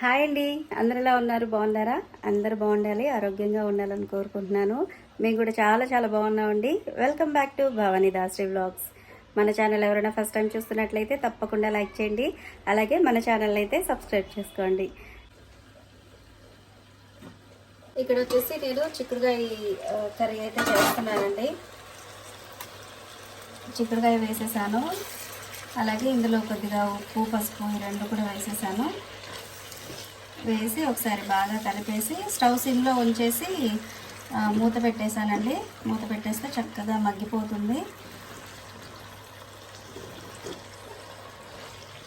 Hi అండి, అందరు ఎలా ఉన్నారు? బాగున్నారా? అందరు బాగుండాలి, ఆరోగ్యంగా ఉండాలని కోరుకుంటున్నాను. మేము కూడా చాలా చాలా బాగున్నామండి. Welcome back to Bhavani Dashri vlogs. మన ఛానల్ ఎవరైనా ఫస్ట్ టైం చూస్తున్నట్లయితే తప్పకుండా లైక్ చేయండి, అలాగే మన ఛానల్ అయితే సబ్స్క్రైబ్ చేసుకోండి. ఇక్కడ వచ్చేసి నేను చిక్కుడుకాయ కర్రీ అయితే చేస్తున్నానండి. చిక్కుడుకాయ వేసేసాను, అలాగే ఇందులో కొద్దిగా ఉప్పు, పసుపు ఈ రెండు కూడా వేసేసాను. వేసి ఒకసారి బాగా కలిపేసి స్టవ్ సిమ్లో ఉంచేసి మూత పెట్టేశానండి. మూత పెట్టేస్తే చక్కగా మగ్గిపోతుంది.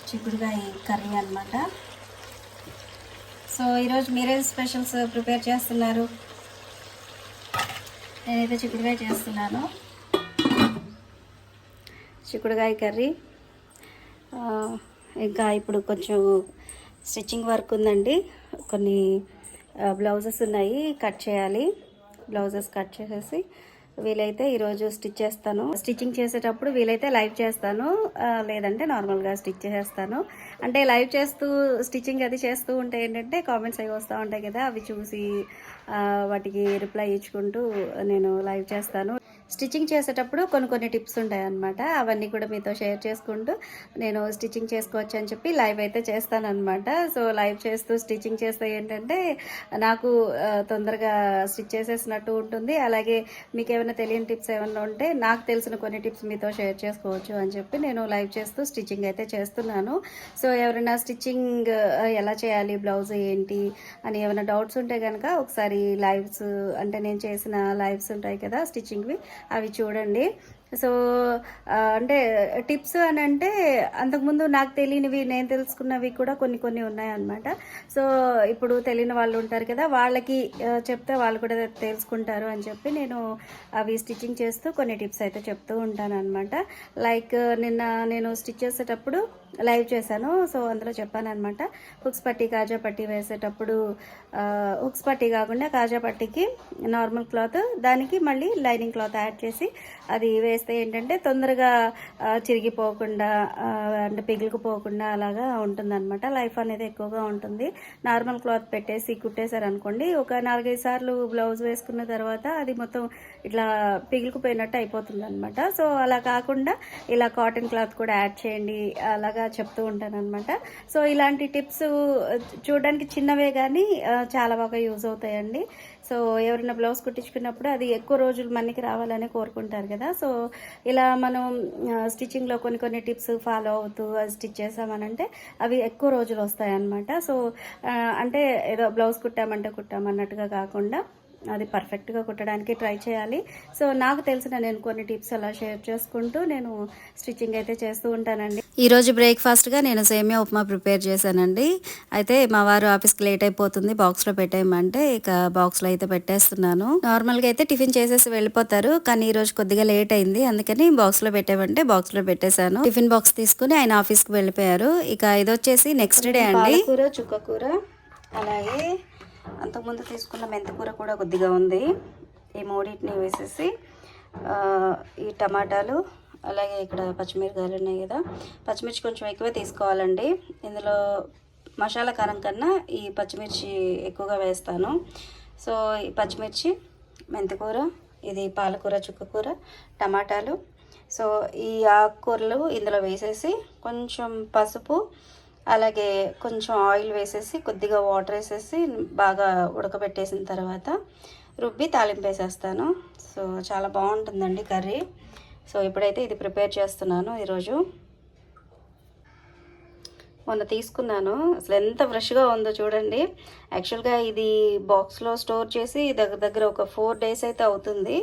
చిక్కుడుకాయ కర్రీ అన్నమాట. సో ఈరోజు మీరేం స్పెషల్స్ ప్రిపేర్ చేస్తున్నారు? నేనైతే చిక్కుడుకాయ చేస్తున్నాను. చిక్కుడుకాయ కర్రీ. ఇంకా ఇప్పుడు కొంచెం స్టిచ్చింగ్ వర్క్ ఉందండి. కొన్ని బ్లౌజెస్ ఉన్నాయి, కట్ చేయాలి. బ్లౌజెస్ కట్ చేసేసి వీలైతే ఈరోజు స్టిచ్ చేస్తాను. స్టిచ్చింగ్ చేసేటప్పుడు వీలైతే లైవ్ చేస్తాను, లేదంటే నార్మల్గా స్టిచ్ చేసేస్తాను. అంటే లైవ్ చేస్తూ స్టిచ్చింగ్ అది చేస్తూ ఉంటే ఏంటంటే కామెంట్స్ అవి వస్తూ ఉంటాయి కదా, అవి చూసి వాటికి రిప్లై ఇచ్చుకుంటూ నేను లైవ్ చేస్తాను. స్టిచ్చింగ్ చేసేటప్పుడు కొన్ని టిప్స్ ఉంటాయి అన్నమాట. అవన్నీ కూడా మీతో షేర్ చేసుకుంటూ నేను స్టిచ్చింగ్ చేసుకోవచ్చు అని చెప్పి లైవ్ అయితే చేస్తాను అనమాట. సో లైవ్ చేస్తూ స్టిచ్చింగ్ చేస్తే ఏంటంటే నాకు తొందరగా స్టిచ్ చేసేసినట్టు ఉంటుంది. అలాగే మీకు ఏమైనా తెలియని టిప్స్ ఏమైనా ఉంటే నాకు తెలిసిన కొన్ని టిప్స్ మీతో షేర్ చేసుకోవచ్చు అని చెప్పి నేను లైవ్ చేస్తూ స్టిచ్చింగ్ అయితే చేస్తున్నాను. సో ఎవరైనా స్టిచ్చింగ్ ఎలా చేయాలి, బ్లౌజ్ ఏంటి అని ఏమైనా డౌట్స్ ఉంటే కనుక ఒకసారి లైవ్స్, అంటే నేను చేసిన లైవ్స్ ఉంటాయి కదా స్టిచ్చింగ్వి, అవి చూడండి. సో అంటే టిప్స్ అని అంటే అంతకుముందు నాకు తెలియనివి, నేను తెలుసుకున్నవి కూడా కొన్ని ఉన్నాయన్నమాట. సో ఇప్పుడు తెలియని వాళ్ళు ఉంటారు కదా, వాళ్ళకి చెప్తే వాళ్ళు కూడా తెలుసుకుంటారు అని చెప్పి నేను అవి స్టిచ్చింగ్ చేస్తూ కొన్ని టిప్స్ అయితే చెప్తూ ఉంటాను అనమాట. లైక్ నిన్న నేను స్టిచ్ చేసేటప్పుడు లైవ్ చేశాను. సో అందులో చెప్పాను అనమాట, హుక్స్ పట్టి కాజా పట్టి వేసేటప్పుడు హుక్స్ పట్టి కాకుండా కాజా పట్టికి నార్మల్ క్లాత్, దానికి మళ్ళీ లైనింగ్ క్లాత్ యాడ్ చేసి అది వేస్తే ఏంటంటే తొందరగా చిరిగిపోకుండా అంటే పిగిలిపోకుండా అలాగా ఉంటుందన్నమాట. లైఫ్ అనేది ఎక్కువగా ఉంటుంది. నార్మల్ క్లాత్ పెట్టేసి కుట్టేశారనుకోండి, ఒక 4-5 సార్లు బ్లౌజ్ వేసుకున్న తర్వాత అది మొత్తం ఇట్లా పిగిలిపోయినట్టు అయిపోతుంది అనమాట. సో అలా కాకుండా ఇలా కాటన్ క్లాత్ కూడా యాడ్ చేయండి, అలాగా చెప్తూ ఉంటాను అనమాట. సో ఇలాంటి టిప్స్ చూడడానికి చిన్నవే కానీ చాలా బాగా యూజ్ అవుతాయండి. సో ఎవరైనా బ్లౌజ్ కుట్టించుకున్నప్పుడు అది ఎక్కువ రోజులు మనకి రావాలని కోరుకుంటారు కదా. సో ఇలా మనం స్టిచ్చింగ్లో కొన్ని టిప్స్ ఫాలో అవుతూ స్టిచ్ చేసామనంటే అవి ఎక్కువ రోజులు వస్తాయన్నమాట. సో అంటే ఏదో బ్లౌజ్ కుట్టామన్నట్టుగా కాకుండా అది పర్ఫెక్ట్గా కుట్టడానికి ట్రై చేయాలి. సో నాకు తెలిసిన నేను కొన్ని టిప్స్ అలా షేర్ చేసుకుంటూ నేను స్టిచ్చింగ్ అయితే చేస్తూ ఉంటానండి. ఈరోజు బ్రేక్ఫాస్ట్గా నేను సేమియా ఉప్మా ప్రిపేర్ చేశానండి. అయితే మా వారు ఆఫీస్కి లేట్ అయిపోతుంది, బాక్స్లో పెట్టేయమంటే ఇక బాక్స్లో అయితే పెట్టేస్తున్నాను. నార్మల్గా అయితే టిఫిన్ చేసేసి వెళ్ళిపోతారు, కానీ ఈరోజు కొద్దిగా లేట్ అయింది, అందుకని బాక్స్లో పెట్టేమంటే బాక్స్లో పెట్టేశాను. టిఫిన్ బాక్స్ తీసుకుని ఆయన ఆఫీస్కి వెళ్ళిపోయారు. ఇక ఇది వచ్చేసి నెక్స్ట్ డే అండి. పాలకూర, చుక్కకూర, అలాగే అంతకుముందు తీసుకున్న మెంతికూర కూడా కొద్దిగా ఉంది. ఈ మూడింటిని వేసేసి ఈ టమాటాలు, అలాగే ఇక్కడ పచ్చిమిరకాయలు ఉన్నాయి కదా, పచ్చిమిర్చి కొంచెం ఎక్కువే తీసుకోవాలండి. ఇందులో మసాలా కారం కన్నా ఈ పచ్చిమిర్చి ఎక్కువగా వేస్తాను. సో ఈ పచ్చిమిర్చి, మెంతికూర, ఇది పాలకూర, చుక్కకూర, టమాటాలు. సో ఈ ఆకుకూరలు ఇందులో వేసేసి కొంచెం పసుపు, అలాగే కొంచెం ఆయిల్ వేసేసి కొద్దిగా వాటర్ వేసేసి బాగా ఉడకబెట్టేసిన తర్వాత రుబ్బి తాలింపు వేసేస్తాను. సో చాలా బాగుంటుందండి కర్రీ. సో ఇప్పుడైతే ఇది ప్రిపేర్ చేస్తున్నాను. ఈరోజు మొన్న తీసుకున్నాను, అసలు ఎంత ఫ్రెష్గా ఉందో చూడండి. యాక్చువల్గా ఇది బాక్స్లో స్టోర్ చేసి దగ్గర ఒక 4 days అయితే అవుతుంది.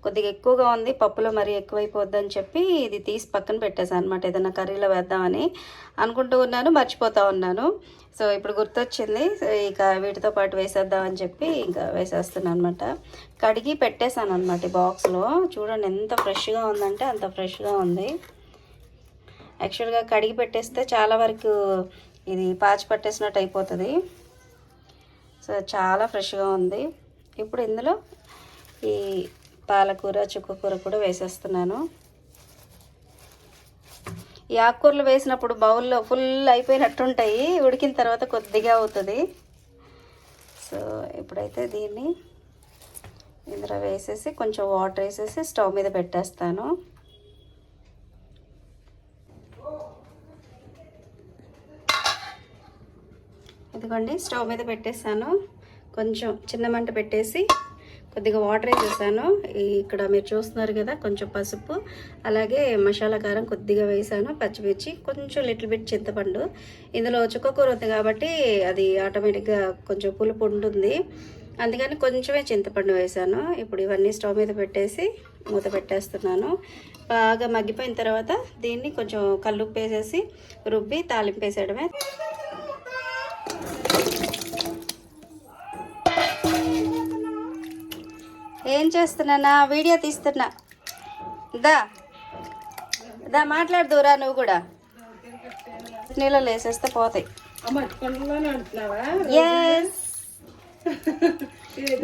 కొద్దిగా ఎక్కువగా ఉంది, పప్పులో మరీ ఎక్కువైపోద్దని చెప్పి ఇది తీసి పక్కన పెట్టేశాను అనమాట. ఏదైనా కర్రీలో వేద్దామని అనుకుంటూ ఉన్నాను, మర్చిపోతూ ఉన్నాను. సో ఇప్పుడు గుర్తొచ్చింది, ఇక వీటితో పాటు వేసేద్దామని చెప్పి ఇంకా వేసేస్తున్నాను అనమాట. కడిగి పెట్టేశాను అనమాట ఈ బాక్స్లో. చూడండి ఎంత ఫ్రెష్గా ఉందంటే అంత ఫ్రెష్గా ఉంది. యాక్చువల్గా కడిగి పెట్టేస్తే చాలా వరకు ఇది పాచి పట్టేసినట్టు అయిపోతుంది. సో చాలా ఫ్రెష్గా ఉంది. ఇప్పుడు ఇందులో ఈ పాలకూర, చుక్కకూర కూడా వేసేస్తున్నాను. ఈ ఆకుకూరలు వేసినప్పుడు బౌల్లో ఫుల్ అయిపోయినట్టుంటాయి, ఉడికిన తర్వాత కొద్దిగా అవుతుంది. సో ఇప్పుడైతే దీన్ని ఇందులో వేసేసి కొంచెం వాటర్ వేసేసి స్టవ్ మీద పెట్టేస్తాను. ఇదిగోండి స్టవ్ మీద పెట్టేసాను. కొంచెం చిన్న మంట పెట్టేసి కొద్దిగా వాటర్ వేసేసాను. ఇక్కడ మీరు చూస్తున్నారు కదా, కొంచెం పసుపు, అలాగే మసాలా కారం కొద్దిగా వేసాను, పచ్చిమిర్చి, కొంచెం లిటిల్ బిట్ చింతపండు. ఇందులో చుక్కకూర ఉంది కాబట్టి అది ఆటోమేటిక్గా కొంచెం పులుపు ఉంటుంది, అందుకని కొంచెమే చింతపండు వేసాను. ఇప్పుడు ఇవన్నీ స్టవ్ మీద పెట్టేసి మూత పెట్టేస్తున్నాను. బాగా మగ్గిపోయిన తర్వాత దీన్ని కొంచెం కల్లుప్పు వేసేసి రుబ్బి తాలింపు వేసేయడమే. ఏం చేస్తున్నా? వీడియో తీస్తున్నా. దా దా మాట్లాడుదురా, నువ్వు కూడా నీళ్ళలో వేసేస్తే పోతాయి.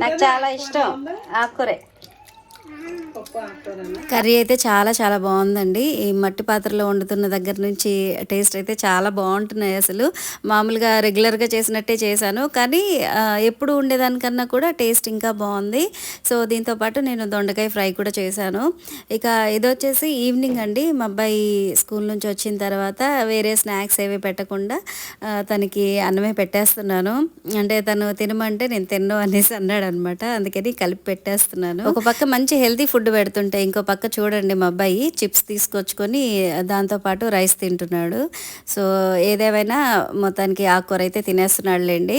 నాకు చాలా ఇష్టం ఆకుకూరే. కర్రీ అయితే చాలా చాలా బాగుందండి. ఈ మట్టి పాత్రలో వండుతున్న దగ్గర నుంచి టేస్ట్ అయితే చాలా బాగుంటున్నాయి. అసలు మామూలుగా రెగ్యులర్గా చేసినట్టే చేశాను, కానీ ఎప్పుడు ఉండేదానికన్నా కూడా టేస్ట్ ఇంకా బాగుంది. సో దీంతోపాటు నేను దొండకాయ ఫ్రై కూడా చేశాను. ఇక ఇది వచ్చేసి ఈవినింగ్ అండి. మా అబ్బాయి స్కూల్ నుంచి వచ్చిన తర్వాత వేరే స్నాక్స్ ఏవి పెట్టకుండా తనకి అన్నమే పెట్టేస్తున్నాను. అంటే తను తినమంటే నేను తిన్ను అనేసి అన్నాడు అనమాట, అందుకని కలిపి పెట్టేస్తున్నాను. ఒక పక్క మంచి హెల్తీ ఫుడ్ పెడుతుంటే ఇంకో పక్క చూడండి మా అబ్బాయి చిప్స్ తీసుకొచ్చుకొని దాంతోపాటు రైస్ తింటున్నాడు. సో ఏదేమైనా మొత్తానికి ఆకుకూర అయితే తినేస్తున్నాడులేండి.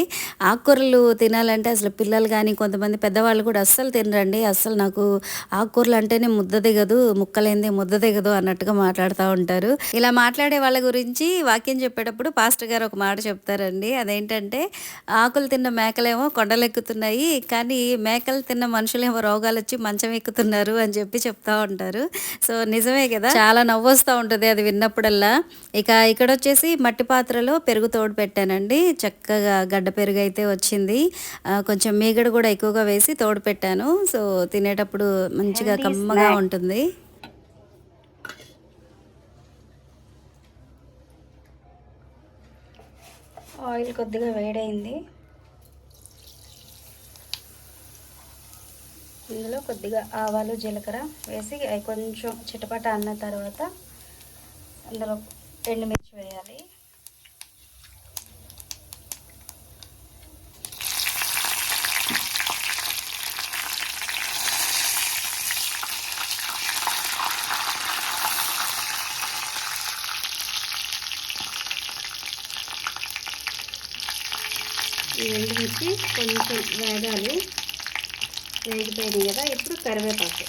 ఆకుకూరలు తినాలంటే అసలు పిల్లలు కానీ కొంతమంది పెద్దవాళ్ళు కూడా అస్సలు తినరండి. అస్సలు నాకు ఆకుకూరలు అంటేనే ముద్ద దిగదు, ముక్కలేంది ముద్ద దిగదు అన్నట్టుగా మాట్లాడుతూ ఉంటారు. ఇలా మాట్లాడే వాళ్ళ గురించి వాక్యం చెప్పేటప్పుడు పాస్టర్ గారు ఒక మాట చెప్తారండి. అదేంటంటే ఆకులు తిన్న మేకలేమో కొండలెక్కుతున్నాయి, కానీ మేకలు తిన్న మనుషులేమో రోగాలు వచ్చి మంచం ఎక్కుతున్నారు అని చెప్పి చెప్తా ఉంటారు. సో నిజమే కదా, చాలా నవ్వు వస్తూ ఉంటుంది అది విన్నప్పుడల్లా. ఇక ఇక్కడ వచ్చేసి మట్టి పాత్రలో పెరుగు తోడు పెట్టానండి. చక్కగా గడ్డ పెరుగు అయితే వచ్చింది. కొంచెం మీగడ కూడా ఎక్కువగా వేసి తోడు పెట్టాను. సో తినేటప్పుడు మంచిగా కమ్మగా ఉంటుంది. ఆయిల్ కొద్దిగా వేడైంది. ఇందులో కొద్దిగా ఆవాలు జీలకర్ర వేసి అవి కొంచెం చిటపట అన్న తర్వాత అందులో ఎండుమిర్చి వేయాలి. ఈ ఎండుమిర్చి కొంచెం వేగాలి. వేగిపోయింది కదా, ఇప్పుడు కరివేపాకు.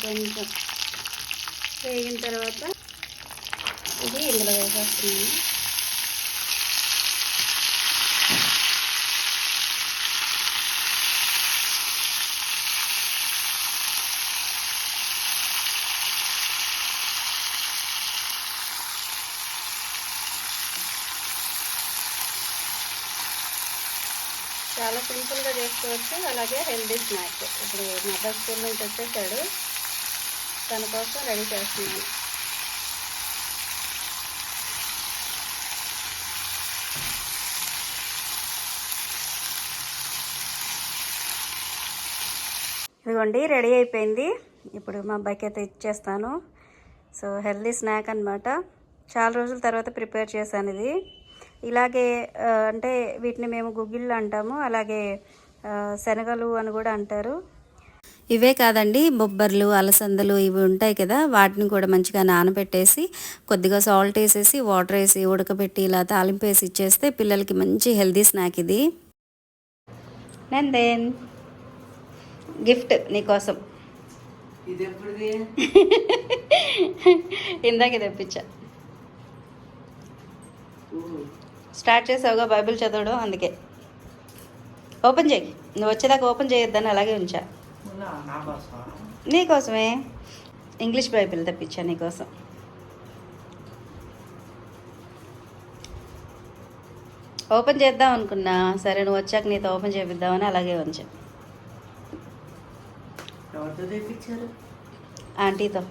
కొంచెం వేగిన తర్వాత ఇది ఇందులో వేసేస్తున్నాను. చాలా సింపుల్గా చేసుకోవచ్చు, అలాగే హెల్దీ స్నాక్. ఇప్పుడు మా అబ్బాయి స్కూల్ నుంచి వచ్చేసాడు, తన కోసం రెడీ చేస్తున్నాను. ఇదిగోండి రెడీ అయిపోయింది. ఇప్పుడు మా అబ్బాయికి అయితే ఇచ్చేస్తాను. సో హెల్దీ స్నాక్ అనమాట. చాలా రోజుల తర్వాత ప్రిపేర్ చేశాను ఇది. ఇలాగే అంటే వీటిని మేము గుగ్గిళ్ళు అంటాము, అలాగే శనగలు అని కూడా అంటారు. ఇవే కాదండి, బొబ్బర్లు, అలసందలు ఇవి ఉంటాయి కదా, వాటిని కూడా మంచిగా నానబెట్టేసి కొద్దిగా సాల్ట్ వేసేసి వాటర్ వేసి ఉడకబెట్టి ఇలా తాలింపు వేసి ఇచ్చేస్తే పిల్లలకి మంచి హెల్దీ స్నాక్ ఇది. నందేన్ గిఫ్ట్ నీకోసం. ఇందాక తెప్పించా. స్టార్ట్ చేసావుగా బైబిల్ చదవడం, అందుకే. ఓపెన్ చేయి, నువ్వు వచ్చేదాకా ఓపెన్ చేయొద్దని అలాగే ఉంచా. నీకోసమే ఇంగ్లీష్ బైబిల్ తెప్పించా నీకోసం. ఓపెన్ చేద్దాం అనుకున్నా, సరే నువ్వు వచ్చాక నీతో ఓపెన్ చేపిద్దామని అలాగే ఉంచా. ఎవరితో తెప్పించారు? ఆంటీతో.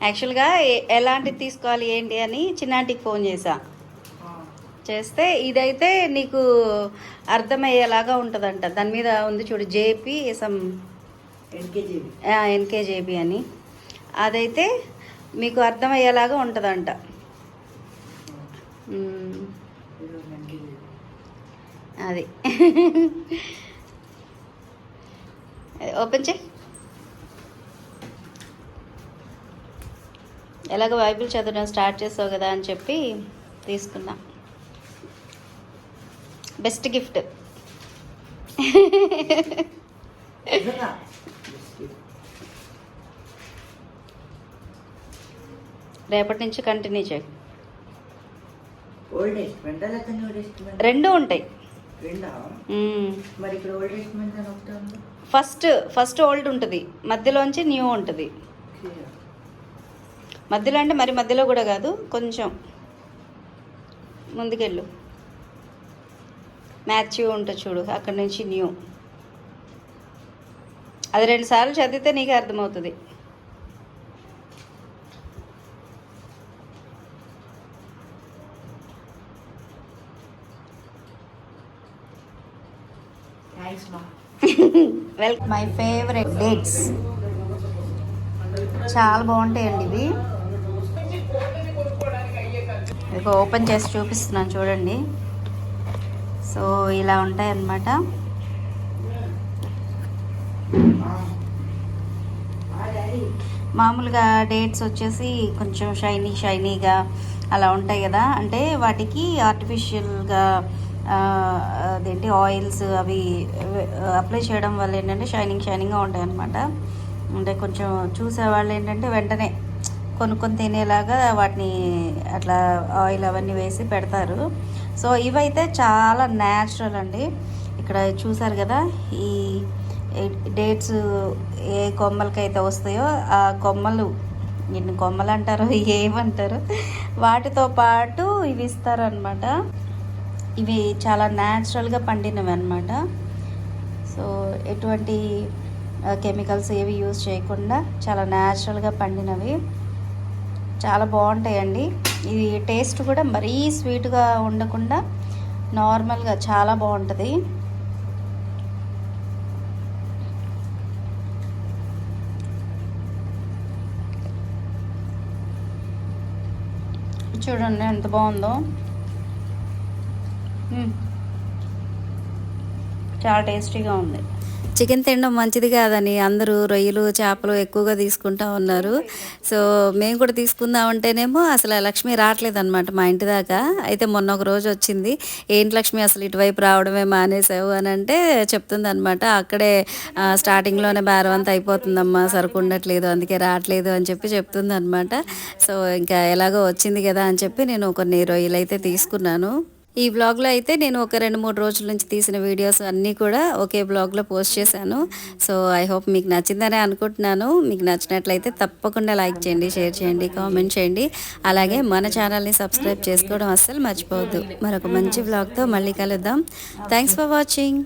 యాక్చువల్గా ఎలాంటిది తీసుకోవాలి ఏంటి అని చిన్నాంటికి ఫోన్ చేశా. చేస్తే ఇదైతే నీకు అర్థమయ్యేలాగా ఉంటుందంట. దాని మీద ఉంది చూడు, జేపీ సమ్ ఎన్కేజేబీ అని. అదైతే మీకు అర్థమయ్యేలాగా ఉంటుందంట. అది ఓపెన్ చేయి. ఎలాగో బైబిల్ చదవడం స్టార్ట్ చేసావు కదా అని చెప్పి తీసుకున్నా. Best gift. రేపటి నుంచి కంటిన్యూ చేయి. రెండు ఉంటాయి. ఫస్ట్ ఓల్డ్ ఉంటుంది, మధ్యలోంచి న్యూ ఉంటుంది. మధ్యలో అంటే మరి మధ్యలో కూడా కాదు, కొంచెం ముందుకెళ్ళు. మ్యాథ్యూ ఉంటుంది చూడు, అక్కడి నుంచి న్యూ. అది 2 సార్లు చదివితే నీకే అర్థమవుతుంది. వెల్కమ్. మై ఫేవరెట్ డేట్స్ చాలా బాగుంటాయండి ఇవి. ఇక ఓపెన్ చేసి చూపిస్తున్నాను చూడండి. సో ఇలా ఉంటాయి అన్నమాట. మామూలుగా డేట్స్ వచ్చేసి కొంచెం షైనీగా అలా ఉంటాయి కదా, అంటే వాటికి ఆర్టిఫిషియల్గా అదేంటి ఆయిల్స్ అవి అప్లై చేయడం వల్ల ఏంటంటే షైనింగ్గా ఉంటాయి అన్నమాట. అంటే కొంచెం చూసేవాళ్ళు ఏంటంటే వెంటనే కొనుక్కొని తినేలాగా వాటిని అట్లా ఆయిల్ అవన్నీ వేసి పెడతారు. సో ఇవైతే చాలా న్యాచురల్ అండి. ఇక్కడ చూసారు కదా, ఈ డేట్స్ ఏ కొమ్మలకైతే వస్తాయో ఆ కొమ్మలు, ఎన్ని కొమ్మలు అంటారో ఏమంటారు, వాటితో పాటు ఇవి ఇస్తారనమాట. ఇవి చాలా న్యాచురల్గా పండినవి అనమాట. సో ఎటువంటి కెమికల్స్ ఏవి యూజ్ చేయకుండా చాలా న్యాచురల్గా పండినవి, చాలా బాగుంటాయండి. ఇది టేస్ట్ కూడా మరీ స్వీట్గా ఉండకుండా నార్మల్గా చాలా బాగుంటుంది. చూడండి ఎంత బాగుందో, చాలా టేస్టీగా ఉంది. చికెన్ తినడం మంచిది కాదని అందరూ రొయ్యలు చేపలు ఎక్కువగా తీసుకుంటా ఉన్నారు. సో మేము కూడా తీసుకుందామంటేనేమో అసలు లక్ష్మి రావట్లేదు అనమాట మా ఇంటి దాకా. అయితే మొన్న ఒక రోజు వచ్చింది, ఏంటి లక్ష్మి అసలు ఇటువైపు రావడమే మానేసావు అని అంటే చెప్తుంది అనమాట. అక్కడే స్టార్టింగ్లోనే బేరం అంతా అయిపోతుందమ్మా, సరుకు ఉండట్లేదు అందుకే రావట్లేదు అని చెప్పి చెప్తుంది అనమాట. సో ఇంకా ఎలాగో వచ్చింది కదా అని చెప్పి నేను కొన్ని రొయ్యలు అయితే తీసుకున్నాను. ఈ బ్లాగ్లో అయితే నేను ఒక 2-3 రోజుల నుంచి తీసిన వీడియోస్ అన్నీ కూడా ఒకే బ్లాగ్లో పోస్ట్ చేశాను. సో ఐ హోప్ మీకు నచ్చిందనే అనుకుంటున్నాను. మీకు నచ్చినట్లయితే తప్పకుండా లైక్ చేయండి, షేర్ చేయండి, కామెంట్ చేయండి. అలాగే మన ఛానల్ని సబ్స్క్రైబ్ చేసుకోవడం అస్సలు మర్చిపోవద్దు. మరొక మంచి బ్లాగ్తో మళ్ళీ కలుద్దాం. Thanks for watching.